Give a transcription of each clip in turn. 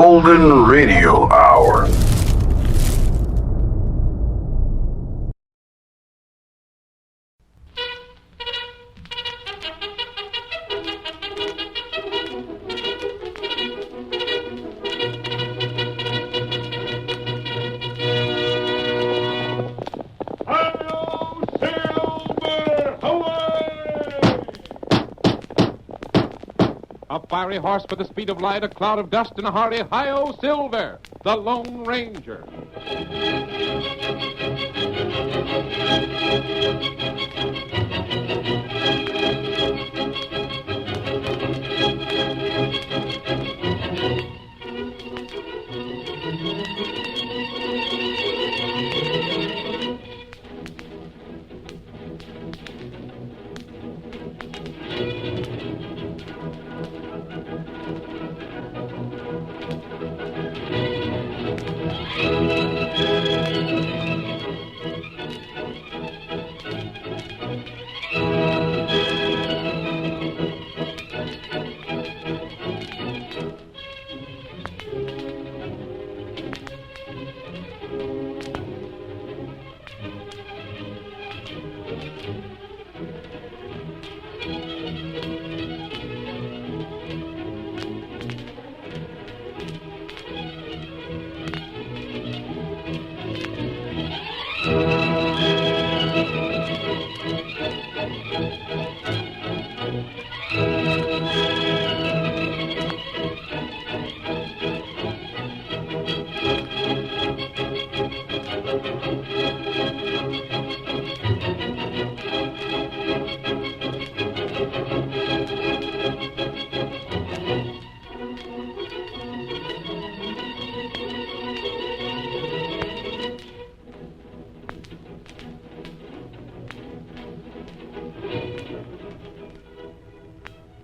Golden Radio Hour. A fiery horse with the speed of light, a cloud of dust, and a hearty Hi-Yo Silver, the Lone Ranger.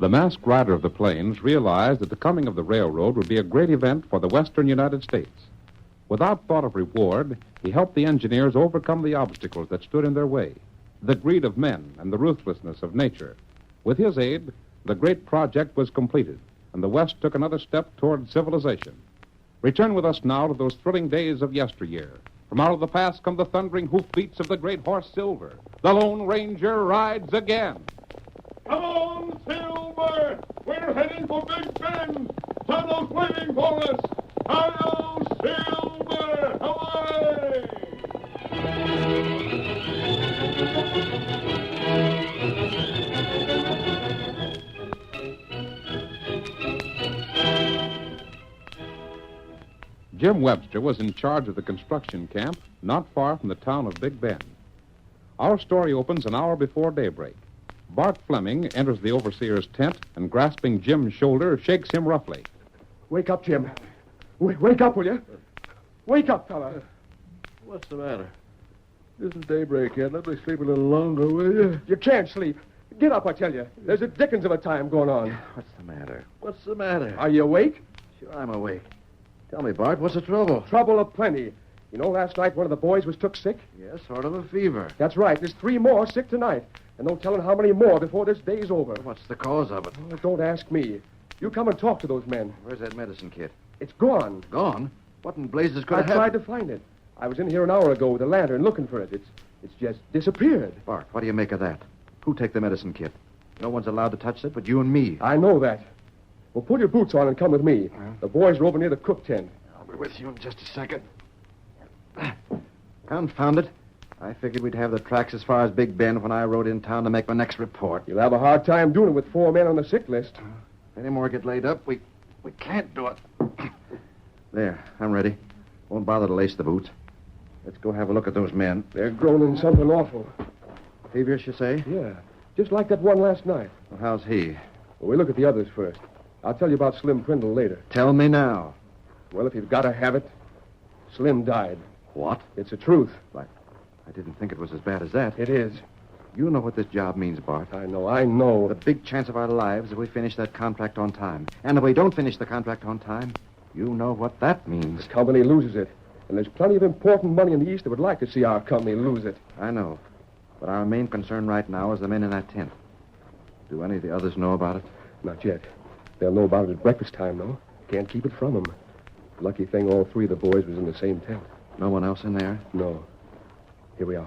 The masked rider of the plains realized that the coming of the railroad would be a great event for the western United States. Without thought of reward, he helped the engineers overcome the obstacles that stood in their way, the greed of men and the ruthlessness of nature. With his aid, the great project was completed, and the West took another step toward civilization. Return with us now to those thrilling days of yesteryear. From out of the past come the thundering hoofbeats of the great horse Silver. The Lone Ranger rides again. Come on, Silver! We're heading for Big Bend! Tunnel's waiting for us! Hi-yo, Silver! Away! Jim Webster was in charge of the construction camp not far from the town of Big Bend. Our story opens an hour before daybreak. Bart Fleming enters the overseer's tent and, grasping Jim's shoulder, shakes him roughly. Wake up, Jim. Wake up, will you? Wake up, fella. What's the matter? It isn't daybreak yet. Let me sleep a little longer, will you? You can't sleep. Get up, I tell you. There's a dickens of a time going on. What's the matter? What's the matter? Are you awake? Sure, I'm awake. Tell me, Bart, what's the trouble? Trouble aplenty. You know, last night one of the boys was took sick? Yes, sort of a fever. That's right. There's 3 more sick tonight. And no telling how many more before this day's over. What's the cause of it? Oh, don't ask me. You come and talk to those men. Where's that medicine kit? It's gone. Gone? What in blazes could I have happened? tried to find it. I was in here an hour ago with a lantern looking for it. It's just disappeared. Bart, what do you make of that? Who take the medicine kit? No one's allowed to touch it but you and me. I know that. Well, pull your boots on and come with me. The boys are over near the cook tent. I'll be with you in just a second. Confound it. I figured we'd have the tracks as far as Big Bend when I rode in town to make my next report. You'll have a hard time doing it with 4 men on the sick list. If any more get laid up, we can't do it. There, I'm ready. Won't bother to lace the boots. Let's go have a look at those men. They're groaning something awful. Feverish, you say? Yeah, just like that one last night. Well, how's he? Well, we'll look at the others first. I'll tell you about Slim Prindle later. Tell me now. Well, if you've got to have it, Slim died. What? It's the truth. I didn't think it was as bad as that. It is. You know what this job means, Bart. I know. The big chance of our lives if we finish that contract on time. And if we don't finish the contract on time, you know what that means. The company loses it. And there's plenty of important money in the East that would like to see our company lose it. I know. But our main concern right now is the men in that tent. Do any of the others know about it? Not yet. They'll know about it at breakfast time, though. Can't keep it from them. Lucky thing all three of the boys was in the same tent. No one else in there? No. Here we are.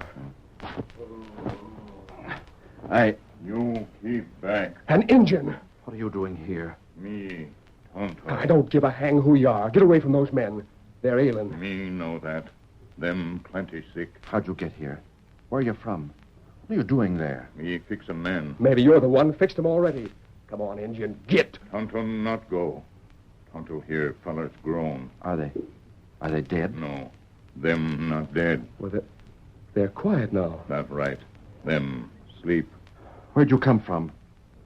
You keep back. An Indian! What are you doing here? Me, Tonto. I don't give a hang who you are. Get away from those men. They're ailing. Me know that. Them plenty sick. How'd you get here? Where are you from? What are you doing there? Me fix a man. Maybe you're the one. Fixed them already. Come on, Indian. Get! Tonto not go. Tonto hear fellers groan. Are they dead? No. Them not dead. Well, they're quiet now. That right. Them sleep. Where'd you come from?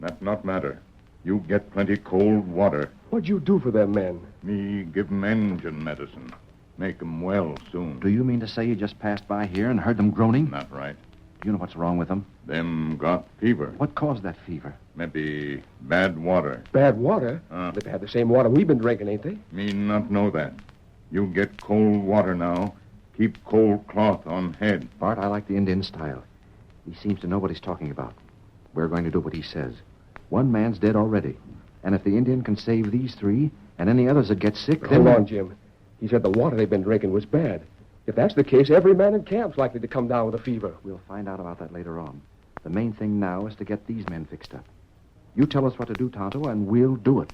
That not matter. You get plenty cold water. What'd you do for them men? Me give 'em engine medicine. Make 'em well soon. Do you mean to say you just passed by here and heard them groaning? Not right. Do you know what's wrong with them? Them got fever. What caused that fever? Maybe bad water. Bad water? Uh. They've had the same water we've been drinking, ain't they? Me not know that. You get cold water now. Keep cold cloth on head. Bart, I like the Indian style. He seems to know what he's talking about. We're going to do what he says. One man's dead already. And if the Indian can save these three, and any others that get sick, then... Hold on, Jim. He said the water they've been drinking was bad. If that's the case, every man in camp's likely to come down with a fever. We'll find out about that later on. The main thing now is to get these men fixed up. You tell us what to do, Tonto, and we'll do it.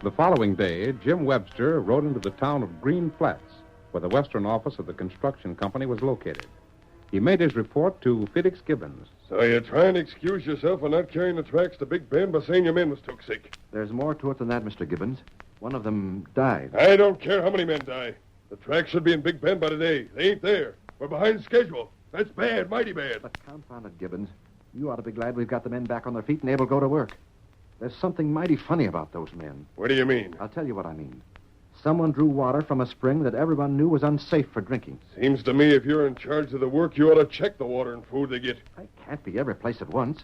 The following day, Jim Webster rode into the town of Green Flats, where the western office of the construction company was located. He made his report to Felix Gibbons. So you're trying to excuse yourself for not carrying the tracks to Big Bend by saying your men was took sick. There's more to it than that, Mr. Gibbons. One of them died. I don't care how many men die. The tracks should be in Big Bend by today. They ain't there. We're behind schedule. That's bad, mighty bad. But confound it, Gibbons. You ought to be glad we've got the men back on their feet and able to go to work. There's something mighty funny about those men. What do you mean? I'll tell you what I mean. Someone drew water from a spring that everyone knew was unsafe for drinking. Seems to me if you're in charge of the work, you ought to check the water and food they get. I can't be every place at once.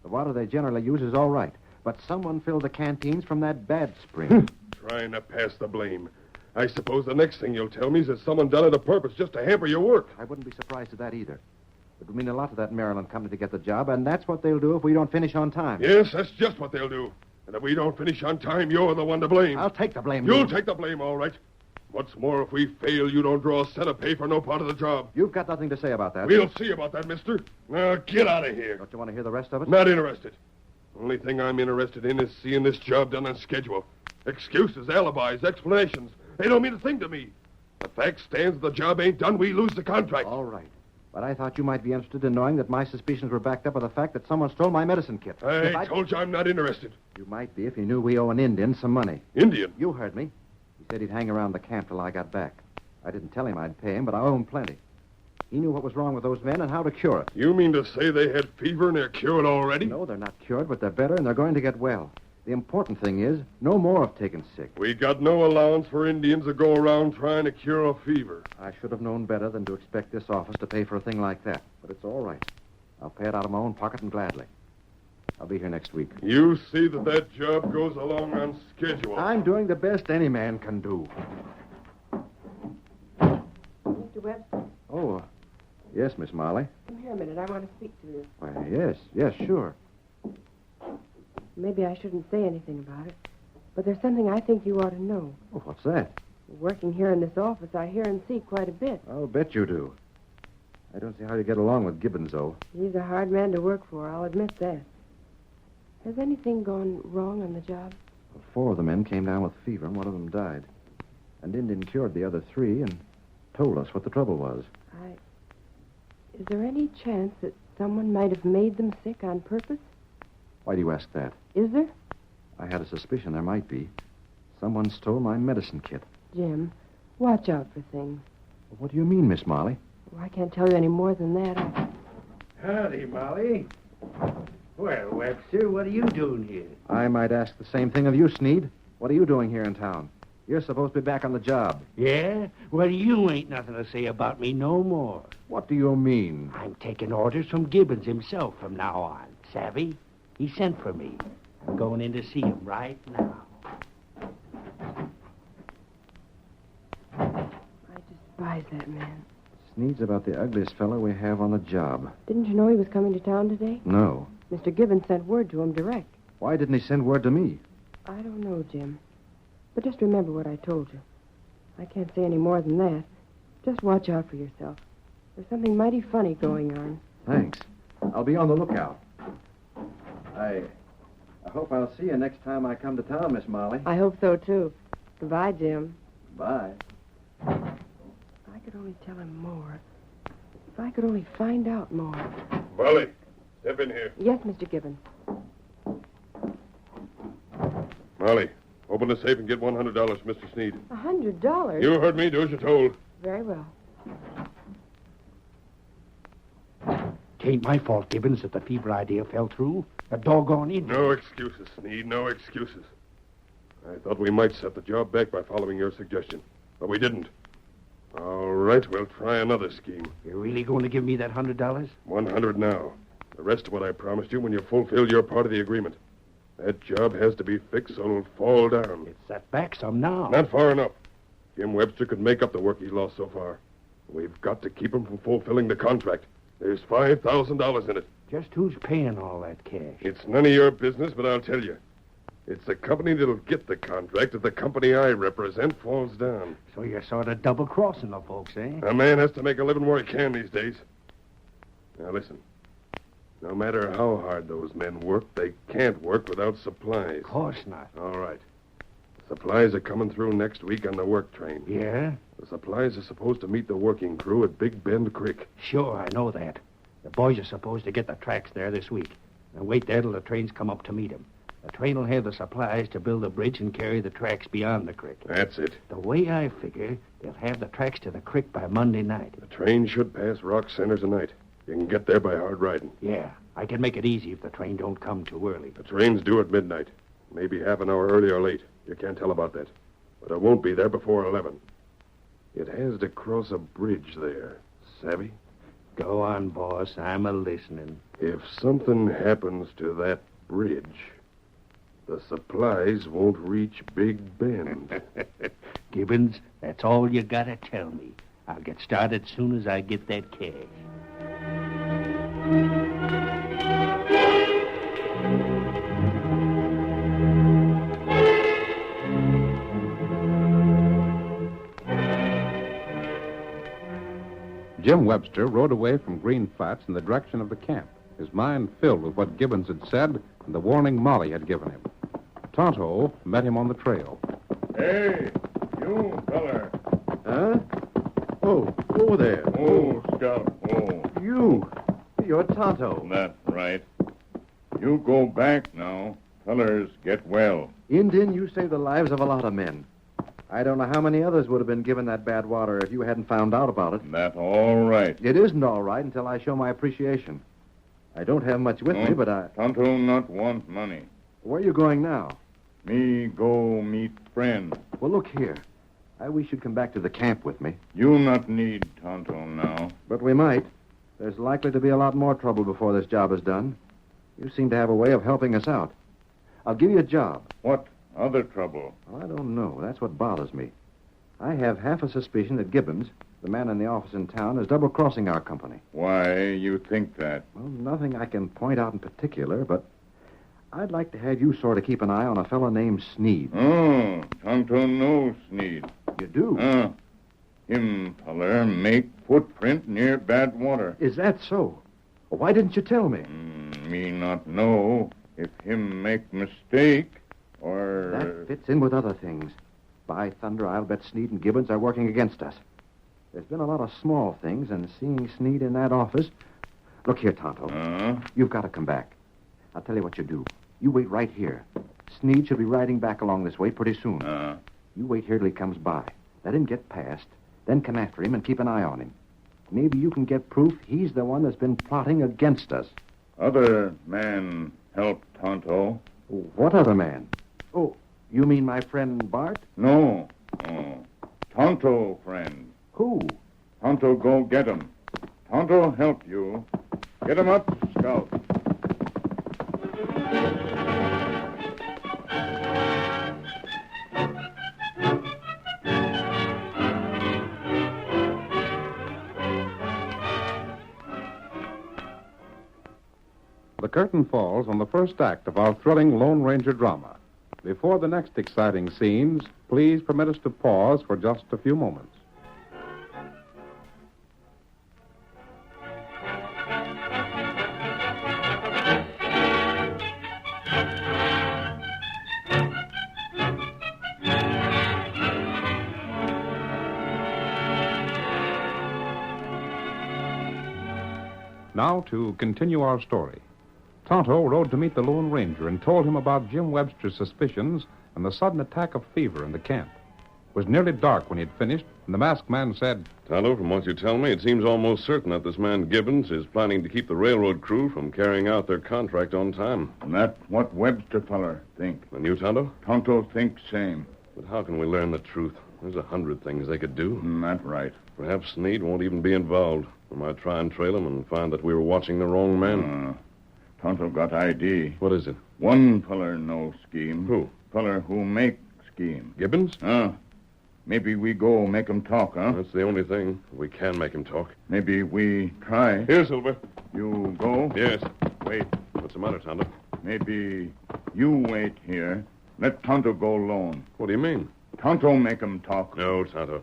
The water they generally use is all right. But someone filled the canteens from that bad spring. Trying to pass the blame. I suppose the next thing you'll tell me is that someone done it on purpose just to hamper your work. I wouldn't be surprised at that either. It would mean a lot to that Maryland company to get the job, and that's what they'll do if we don't finish on time. Yes, that's just what they'll do. And if we don't finish on time, you're the one to blame. I'll take the blame. You'll take the blame, all right. What's more, if we fail, you don't draw a cent of pay for no part of the job. You've got nothing to say about that. We'll see about that, mister. Now, get out of here. Don't you want to hear the rest of it? Not interested. Only thing I'm interested in is seeing this job done on schedule. Excuses, alibis, explanations. They don't mean a thing to me. The fact stands the job ain't done, we lose the contract. All right. But I thought you might be interested in knowing that my suspicions were backed up by the fact that someone stole my medicine kit. I told you I'm not interested. You might be if you knew we owe an Indian some money. Indian? You heard me. He said he'd hang around the camp till I got back. I didn't tell him I'd pay him, but I owe him plenty. He knew what was wrong with those men and how to cure it. You mean to say they had fever and they're cured already? No, they're not cured, but they're better and they're going to get well. The important thing is, no more have taken sick. We got no allowance for Indians to go around trying to cure a fever. I should have known better than to expect this office to pay for a thing like that. But it's all right. I'll pay it out of my own pocket and gladly. I'll be here next week. You see that job goes along on schedule. I'm doing the best any man can do. Mr. Webster, Oh, yes, Miss Molly. come here a minute. I want to speak to you. Why, yes, sure. Maybe I shouldn't say anything about it, but there's something I think you ought to know. Oh, what's that? Working here in this office, I hear and see quite a bit. I'll bet you do. I don't see how you get along with Gibbons, though. He's a hard man to work for, I'll admit that. Has anything gone wrong on the job? 4 of the men came down with fever, and one of them died. And Indian cured the other 3 and told us what the trouble was. Is there any chance that someone might have made them sick on purpose? Why do you ask that? Is there? I had a suspicion there might be. Someone stole my medicine kit. Jim, watch out for things. What do you mean, Miss Molly? Well, I can't tell you any more than that. Howdy, Molly. Well, Webster, what are you doing here? I might ask the same thing of you, Sneed. What are you doing here in town? You're supposed to be back on the job. Yeah? Well, you ain't nothing to say about me no more. What do you mean? I'm taking orders from Gibbons himself from now on. Savvy? He sent for me. I'm going in to see him right now. I despise that man. Sneed's about the ugliest fellow we have on the job. Didn't you know he was coming to town today? No. Mr. Gibbons sent word to him direct. Why didn't he send word to me? I don't know, Jim. But just remember what I told you. I can't say any more than that. Just watch out for yourself. There's something mighty funny going on. Thanks. I'll be on the lookout. I hope I'll see you next time I come to town, Miss Molly. I hope so, too. Goodbye, Jim. Bye. If I could only tell him more. If I could only find out more. Molly, step in here. Yes, Mr. Gibbons. Molly, open the safe and get $100, Mr. Sneed. $100? You heard me. Do as you're told. Very well. Tain't my fault, Gibbons, that the fever idea fell through. A doggone Indian. No excuses, Sneed. No excuses. I thought we might set the job back by following your suggestion, but we didn't. All right, we'll try another scheme. You're really going to give me that $100? 100 now. The rest of what I promised you when you fulfill your part of the agreement. That job has to be fixed so it'll fall down. It's set back some now. Not far enough. Jim Webster could make up the work he's lost so far. We've got to keep him from fulfilling the contract. There's $5,000 in it. Just who's paying all that cash? It's none of your business, but I'll tell you. It's the company that'll get the contract if the company I represent falls down. So you're sort of double-crossing the folks, eh? A man has to make a living where he can these days. Now, listen. No matter how hard those men work, they can't work without supplies. Of course not. All right. Supplies are coming through next week on the work train. Yeah? The supplies are supposed to meet the working crew at Big Bend Creek. Sure, I know that. The boys are supposed to get the tracks there this week. And wait there till the trains come up to meet them. The train will have the supplies to build a bridge and carry the tracks beyond the creek. That's it. The way I figure, they'll have the tracks to the creek by Monday night. The train should pass Rock Center tonight. You can get there by hard riding. Yeah, I can make it easy if the train don't come too early. The train's due at midnight. Maybe half an hour early or late. You can't tell about that. But it won't be there before 11. It has to cross a bridge there. Savvy? Go on, boss. I'm a-listening. If something happens to that bridge, the supplies won't reach Big Bend. Gibbons, that's all you gotta tell me. I'll get started soon as I get that cash. Jim Webster rode away from Green Flats in the direction of the camp, his mind filled with what Gibbons had said and the warning Molly had given him. Tonto met him on the trail. Hey, you feller. Huh? Oh, over there. Oh, Scout. Oh, You're Tonto. that's right. You go back now. Fellers get well. Indian, you saved the lives of a lot of men. I don't know how many others would have been given that bad water if you hadn't found out about it. That's all right. It isn't all right until I show my appreciation. I don't have much with me, but Tonto not want money. Where are you going now? Me go meet friend. Well, look here. I wish you'd come back to the camp with me. You not need Tonto now. But we might. There's likely to be a lot more trouble before this job is done. You seem to have a way of helping us out. I'll give you a job. What other trouble? Well, I don't know. That's what bothers me. I have half a suspicion that Gibbons, the man in the office in town, is double-crossing our company. Why you think that? Well, nothing I can point out in particular, but I'd like to have you sort of keep an eye on a fellow named Sneed. Oh, Tonto knows Sneed. You do? Him feller make footprint near bad water. Is that so? Well, why didn't you tell me? Me not know if him make mistake or... That fits in with other things. By thunder, I'll bet Sneed and Gibbons are working against us. There's been a lot of small things, and seeing Sneed in that office... Look here, Tonto. You've got to come back. I'll tell you what you do. You wait right here. Sneed should be riding back along this way pretty soon. You wait here till he comes by. Let him get past, then come after him and keep an eye on him. Maybe you can get proof he's the one that's been plotting against us. Other man help Tonto. What other man? Oh, you mean my friend Bart? No. Tonto friend. Who? Tonto go get him. Tonto help you. Get him up, Scout. curtain falls on the first act of our thrilling Lone Ranger drama. Before the next exciting scenes, please permit us to pause for just a few moments. Now to continue our story. Tonto rode to meet the Lone Ranger and told him about Jim Webster's suspicions and the sudden attack of fever in the camp. It was nearly dark when he had finished, and the masked man said, Tonto, from what you tell me, it seems almost certain that this man Gibbons is planning to keep the railroad crew from carrying out their contract on time. And that's what Webster feller think. And you, Tonto? Tonto thinks same. But how can we learn the truth? There's 100 things they could do. That's right. Perhaps Sneed won't even be involved. We might try and trail him and find that we were watching the wrong man. Tonto got ID. What is it? One feller know scheme. Who? Feller who make scheme. Gibbons? Maybe we go make him talk, huh? That's the only thing. We can make him talk. Maybe we try. Here, Silver. You go? Yes. Wait. What's the matter, Tonto? Maybe you wait here. Let Tonto go alone. What do you mean? Tonto make him talk. No, Tonto.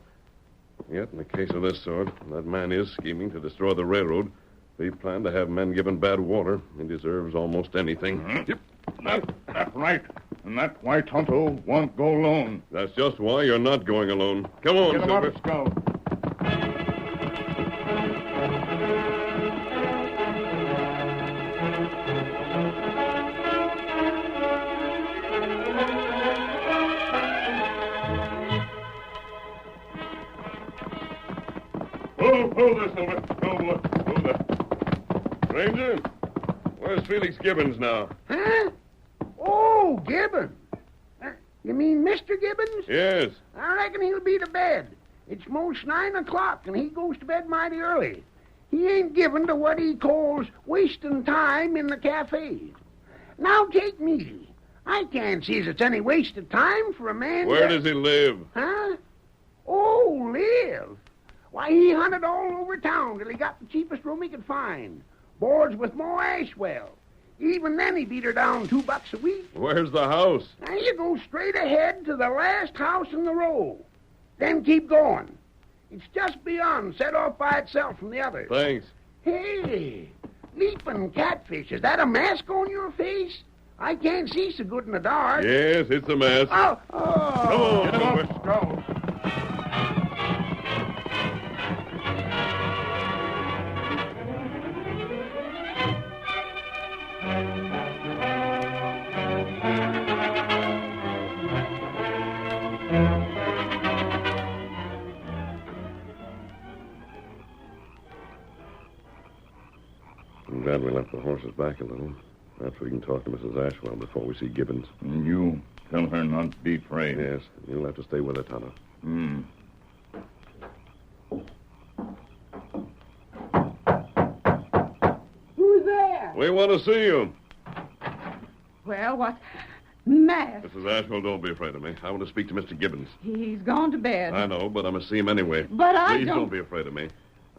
Yet, in the case of this sort, that man is scheming to destroy the railroad. If he planned to have men given bad water, he deserves almost anything. Yep. That's right. And that's why Tonto won't go alone. That's just why you're not going alone. Come on, Get him Silver. up, Scout. Hold there, Silver. Hold there. Ranger, where's Felix Gibbons now? Huh? Oh, Gibbons. You mean Mr. Gibbons? Yes. I reckon he'll be to bed. It's most 9 o'clock, and he goes to bed mighty early. He ain't given to what he calls wasting time in the cafes. Now take me. I can't see as it's any waste of time for a man. Where does he live? Huh? Oh, live. Why, he hunted all over town till he got the cheapest room he could find. Boards with Mo Ashwell. Even then, he beat her down $2 a week. Where's the house? Now, you go straight ahead to the last house in the row. Then keep going. It's just beyond, set off by itself from the others. Thanks. Hey, leaping catfish, is that a mask on your face? I can't see so good in the dark. Yes, it's a mess. Oh. Come on, Get him Silver. up, Scout. I'm glad we left the horses back a little. Perhaps we can talk to Mrs. Ashwell before we see Gibbons. And you tell her not to be afraid. Yes, you'll have to stay with her, Tonto. Who's there? We want to see you. Well, what? Matt. Mrs. Ashwell, don't be afraid of me. I want to speak to Mr. Gibbons. He's gone to bed. I know, but I must see him anyway. But I Please don't- don't be afraid of me.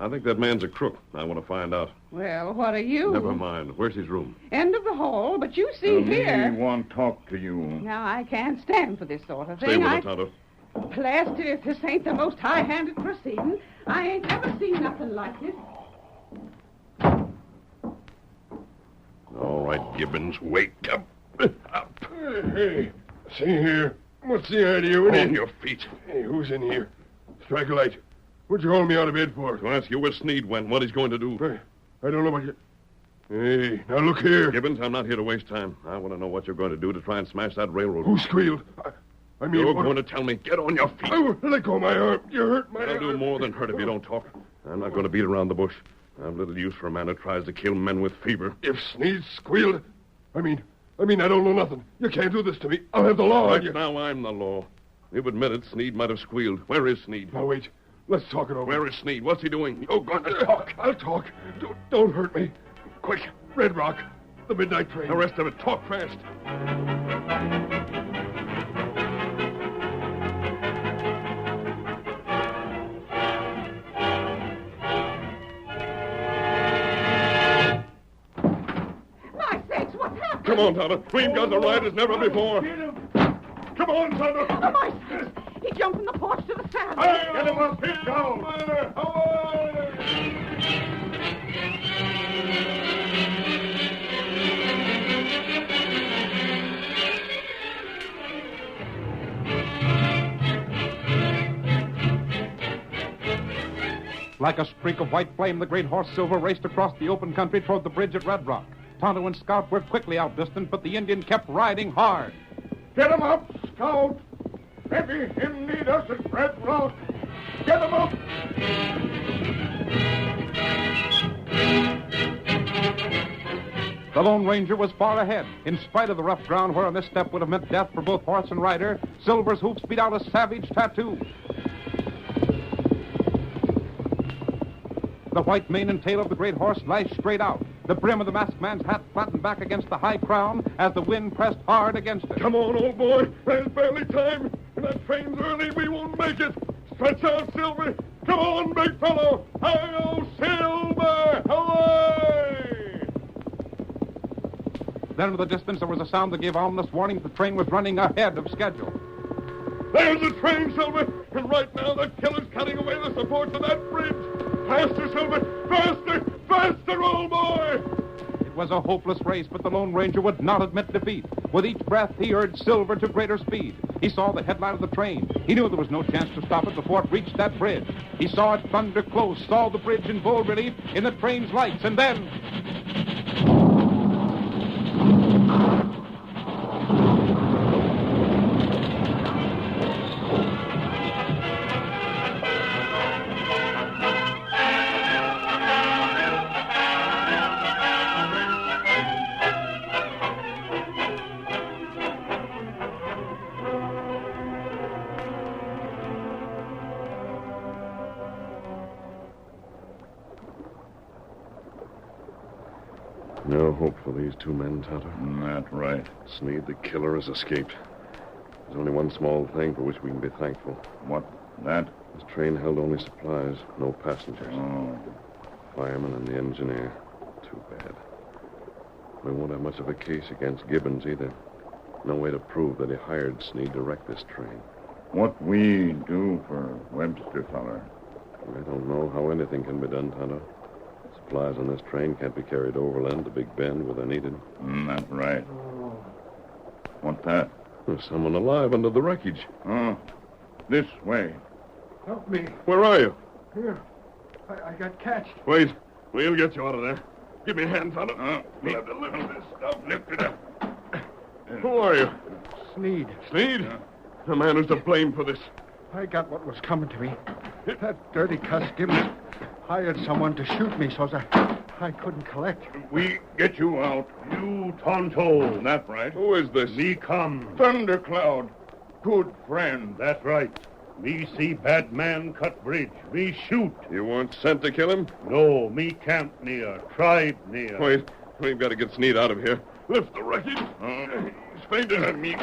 I think that man's a crook. I want to find out. Well, what are you? Never mind. Where's his room? End of the hall, but you see Me here. want talk to you. Now, I can't stand for this sort of Stay thing. with her, Tonto. Blasted if this ain't the most high-handed proceeding. I ain't ever seen nothing like this. All right, Gibbons, wake up. Up. Hey, see here. What's the idea? On your feet. Hey, who's in here? Strike a light. What'd you hold me out of bed for? To ask you where Sneed went, what he's going to do. I don't know what you... Hey, now look here. Gibbons, I'm not here to waste time. I want to know what you're going to do to try and smash that railroad. Who squealed? I mean... You're going to tell me. Get on your feet. Oh, let go of my arm. You hurt my arm. I'll do more than hurt if you don't talk. I'm not going to beat around the bush. I've little use for a man who tries to kill men with fever. If Sneed squealed... I mean, I don't know nothing. You can't do this to me. I'll have the law on you. Now I'm the law. You've admitted Sneed might have squealed. Where is Sneed? Now, wait. Let's talk it over. Where is Sneed? What's he doing? You're going to talk. I'll talk. Don't hurt me. Quick. Red Rock. The midnight train. The rest of it. Talk fast. My Come on, Tonto. We've got the ride as never before. Come on, Tonto. Oh, my sakes. He jumped from the porch to the saddle. Get him up, Pete. Go. Like a streak of white flame, the great horse Silver raced across the open country toward the bridge at Red Rock. Tonto and Scout were quickly outdistanced, but the Indian kept riding hard. Get him up, Scout. Maybe him need us at Red Rock. Get him up. The Lone Ranger was far ahead. In spite of the rough ground where a misstep would have meant death for both horse and rider, Silver's hoofs beat out a savage tattoo. The white mane and tail of the great horse lashed straight out. The brim of the masked man's hat flattened back against the high crown as the wind pressed hard against it. Come on, old boy. There's barely time. That train's early. We won't make it. Stretch out, Silver. Come on, big fellow. Hi-yo, Silver. Away! Then in the distance, there was a sound that gave ominous warning that the train was running ahead of schedule. There's the train, Silver. And right now, the killer's cutting away the supports of that bridge. Faster, Silver! Faster! Faster, old boy! It was a hopeless race, but the Lone Ranger would not admit defeat. With each breath, he urged Silver to greater speed. He saw the headlight of the train. He knew there was no chance to stop it before it reached that bridge. He saw it thunder close, saw the bridge in full relief in the train's lights, and then... No hope for these two men, Tonto. That's right. Sneed, the killer, has escaped. There's only one small thing for which we can be thankful. What? That? This train held only supplies, no passengers. Oh. Fireman and the engineer. Too bad. We won't have much of a case against Gibbons either. No way to prove that he hired Sneed to wreck this train. What we do for Webster, feller? I don't know how anything can be done, Tonto. Supplies on this train can't be carried overland to Big Bend where they're needed. That's right. What's that? There's someone alive under the wreckage. Oh, this way. Help me. Where are you? Here. I got catched. Wait. We'll get you out of there. Give me a hand, Tonto. We'll have to lift this stuff. Lift it up. Who are you? Sneed. Sneed? The man who's to blame for this. I got what was coming to me. That dirty cuss Gibbons hired someone to shoot me so I couldn't collect. We get you out. You Tonto. That's right. Who is this? Me come. Thundercloud. Good friend. That's right. Me see bad man cut bridge. Me shoot. You weren't sent to kill him? No, me camp near. Tribe near. Wait. We've got to get Sneed out of here. Lift the wreckage. He's fainted at me.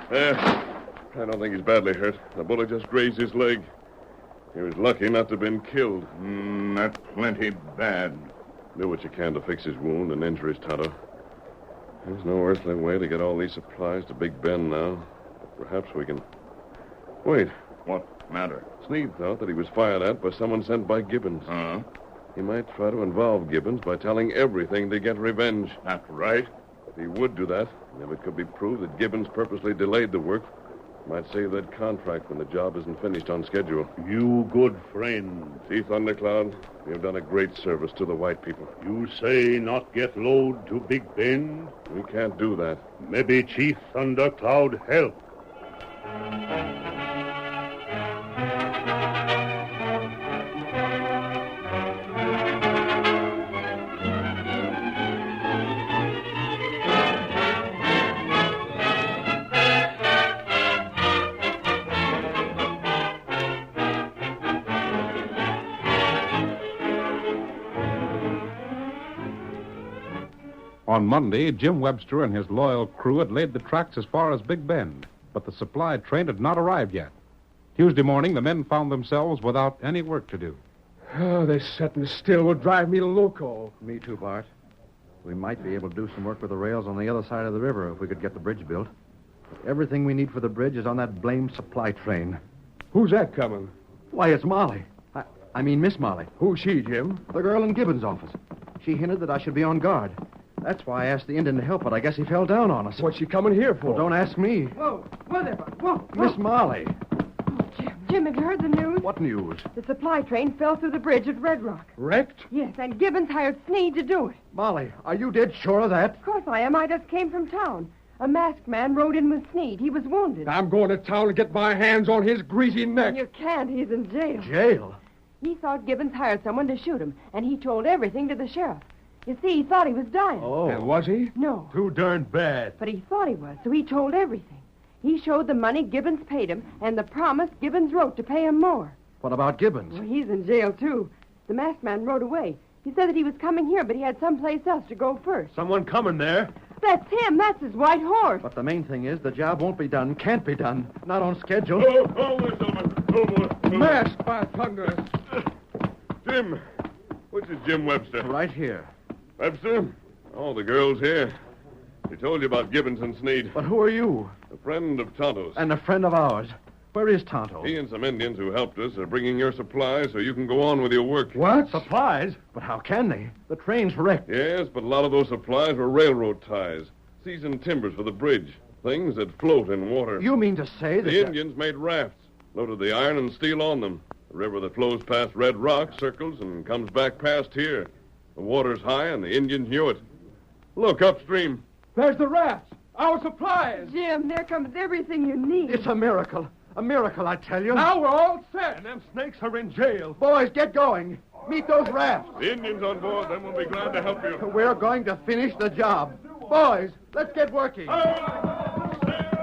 There. I don't think he's badly hurt. The bullet just grazed his leg. He was lucky not to have been killed. That's plenty bad. Do what you can to fix his wound and injuries, Tonto. There's no earthly way to get all these supplies to Big Bend now. But perhaps we can... Wait. What matter? Sneed thought that he was fired at by someone sent by Gibbons. He might try to involve Gibbons by telling everything to get revenge. That's right. If he would do that, and if it could be proved that Gibbons purposely delayed the work, might save that contract when the job isn't finished on schedule. You good friend. See, Thundercloud, you've done a great service to the white people. You say not get load to Big Bend? We can't do that. Maybe Chief Thundercloud help. On Monday, Jim Webster and his loyal crew had laid the tracks as far as Big Bend, but the supply train had not arrived yet. Tuesday morning, the men found themselves without any work to do. Oh, this setting still will drive me loco. Me too, Bart. We might be able to do some work with the rails on the other side of the river if we could get the bridge built. Everything we need for the bridge is on that blamed supply train. Who's that coming? Why, it's Molly. I mean Miss Molly. Who's she, Jim? The girl in Gibbons' office. She hinted that I should be on guard. That's why I asked the Indian to help, but I guess he fell down on us. What's she coming here for? Well, don't ask me. Whoa, there, Bud. Whoa. Miss Molly. Jim, have you heard the news? What news? The supply train fell through the bridge at Red Rock. Wrecked? Yes, and Gibbons hired Sneed to do it. Molly, are you dead sure of that? Of course I am. I just came from town. A masked man rode in with Sneed. He was wounded. I'm going to town to get my hands on his greasy neck. You can't. He's in jail. Jail? He thought Gibbons hired someone to shoot him, and he told everything to the sheriff. You see, he thought he was dying. Oh. And was he? No, Too darn bad. but he thought he was, so he told everything. He showed the money Gibbons paid him and the promise Gibbons wrote to pay him more. What about Gibbons? Well, he's in jail, too. The masked man rode away. He said that he was coming here, but he had someplace else to go first. Someone coming there. That's him. That's his white horse. But the main thing is the job won't be done, can't be done. Not on schedule. Oh, gentlemen. Oh, boy. Masked by thunder. Jim. Which is Jim Webster? Right here. Webster? Oh, the girl's here. She told you about Gibbons and Sneed. But who are you? A friend of Tonto's. And a friend of ours. Where is Tonto? He and some Indians who helped us are bringing your supplies so you can go on with your work. What? Supplies? But how can they? The train's wrecked. Yes, but a lot of those supplies were railroad ties, seasoned timbers for the bridge, things that float in water. You mean to say that... The Indians made rafts, loaded the iron and steel on them. The river that flows past Red Rock circles and comes back past here. The water's high and the Indians knew it. Look upstream. There's the rafts. Our supplies. Jim, there comes everything you need. It's a miracle. A miracle, I tell you. Now we're all set. And them snakes are in jail. Boys, get going. Meet those rafts. The Indians on board, then we'll be glad to help you. We're going to finish the job. Boys, let's get working.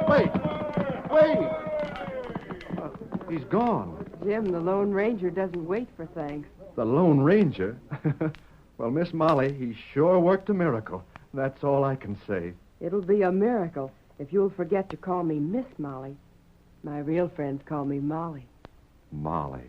Wait. He's gone. Jim, the Lone Ranger doesn't wait for thanks. The Lone Ranger? Well, Miss Molly, he sure worked a miracle. That's all I can say. It'll be a miracle if you'll forget to call me Miss Molly. My real friends call me Molly. Molly.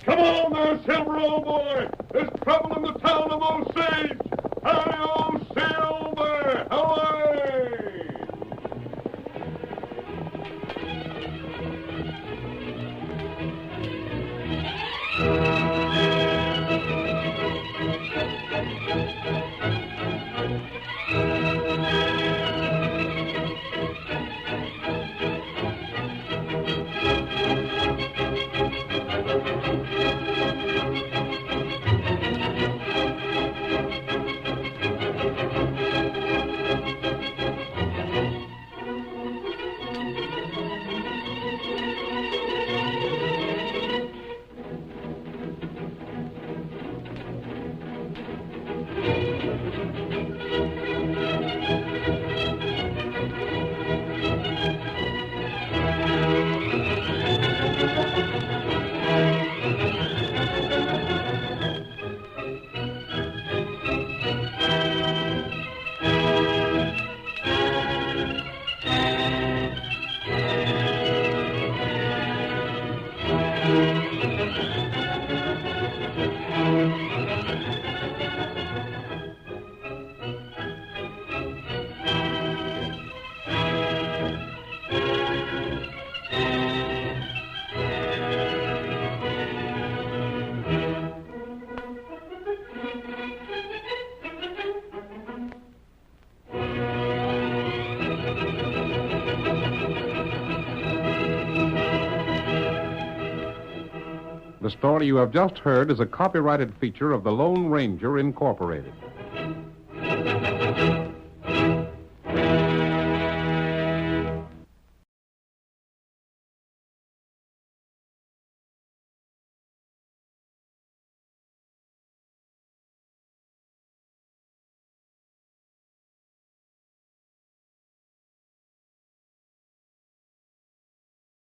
Come on there, Silver, old boy. There's trouble in the town of Osage. Hi-yo, Silver! Away! The story you have just heard is a copyrighted feature of the Lone Ranger Incorporated.